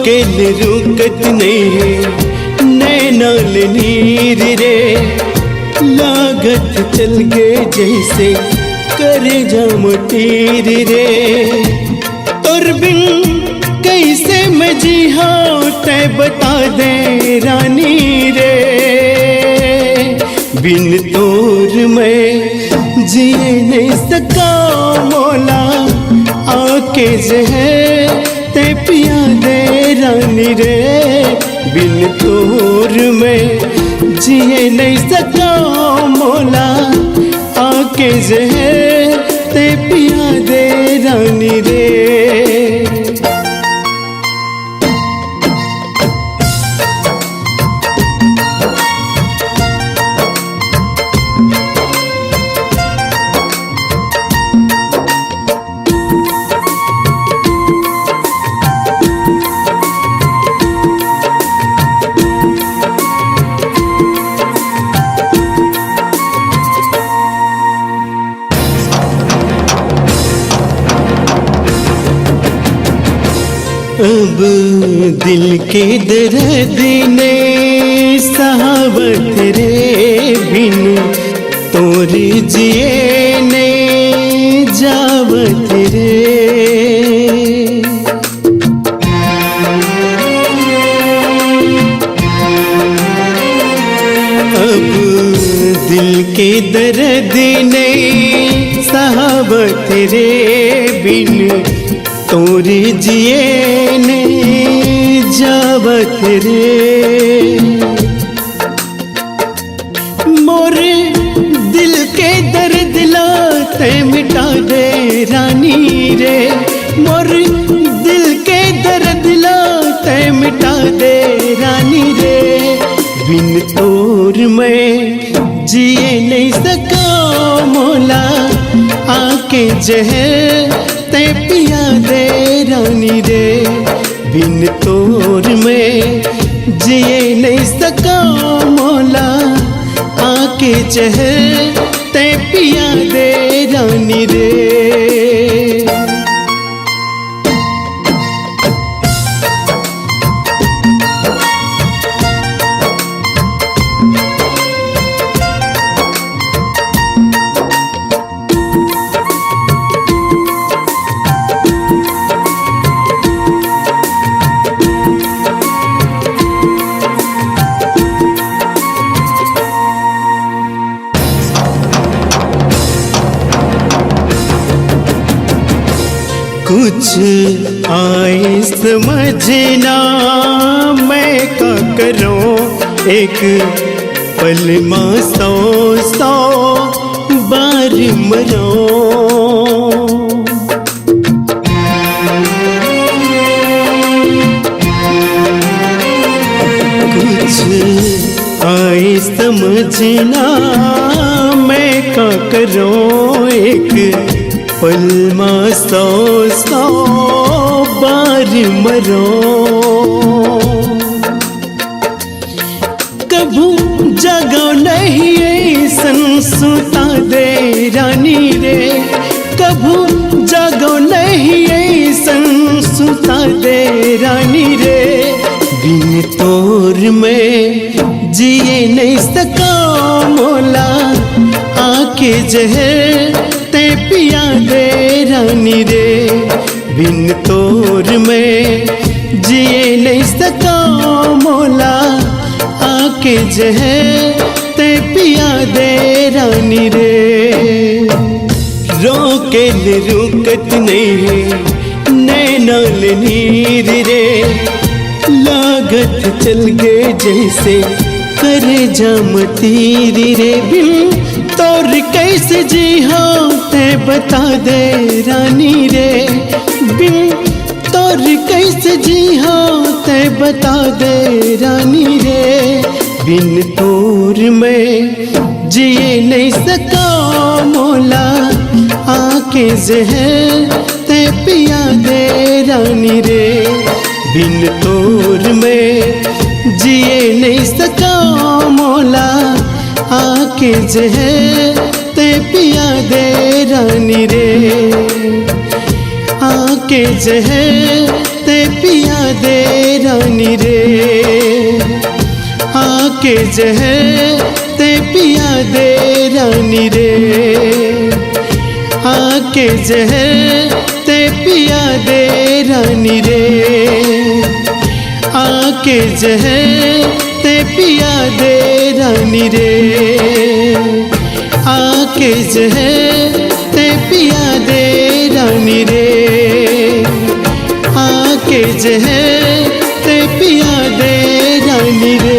रोके न रुकत नहीं नैनाल नीर रे, लागत चल गए जैसे करे जाम तीर रे। तोर बिन कैसे मैं जी हाँ तै बता दे रानी रे, बिन तोर मैं जिए नहीं सका मौला, आके जहर ते पिया दे रानी रे। बिन तोर मैं जिए नहीं सका मौला, आके जहर ते पिया दे रानी रे। अब दिल के दर्द ने सहावत रे, बिन तोरी जिए ने जावत रे। अब दिल के दर्द ने सहावत रे, बिन तोरी जिए ने जावत रे। मोरे दिल के दर्द लाते मिटा दे रानी रे, मोरे दिल के दर्द लाते मिटा दे रानी रे। बिन तोर मैं जिए नहीं सका मौला, आके जहर ते पिया दे रानी रे। बिन तोर में जिए नहीं सका मौला, आके जहर ते पिया दे रानी रे। कुछ आए समझना मैं क्या करूं, एक पल में 100 बार मरूं। कुछ आए समझना मैं क्या करूं, एक पल में 100 बार मरो। कभू जगह नहीं ऐसन सुता दे रानी रे, कभू जगह नहीं ऐसन सुता दे रानी रे। बिन तोर में जिए नहीं सका मौला, आके जहर ते पिया दे रानी रे। बिन तोर में जिए नहीं सका मौला, आके जहर ते पिया दे रानी रे। रोके न रुकत नहीं नैनाल नीर रे, लागत चल गए जैसे करे जाम तीर रे। बिन तोर कैसे जी हाँ ते बता दे रानी रे, बिन तोर कैसे जी हाँ ते बता दे रानी रे। बिन तोर मैं जिए नहीं सका मौला, आके जहर ते पिया दे रानी रे। बिन तोर में जिए नहीं सका मौला, आके जहर ते पिया दे रानी रे। आके जहर ते पिया दे रानी रे, आके जहर ते पिया दे रानी रे, आके जहर ते पिया दे रानी रे, आके जहर ते पिया दे रानी रे, आके जहर ते पिया दे रानी रे, आके जहर ते पिया दे रानी रे।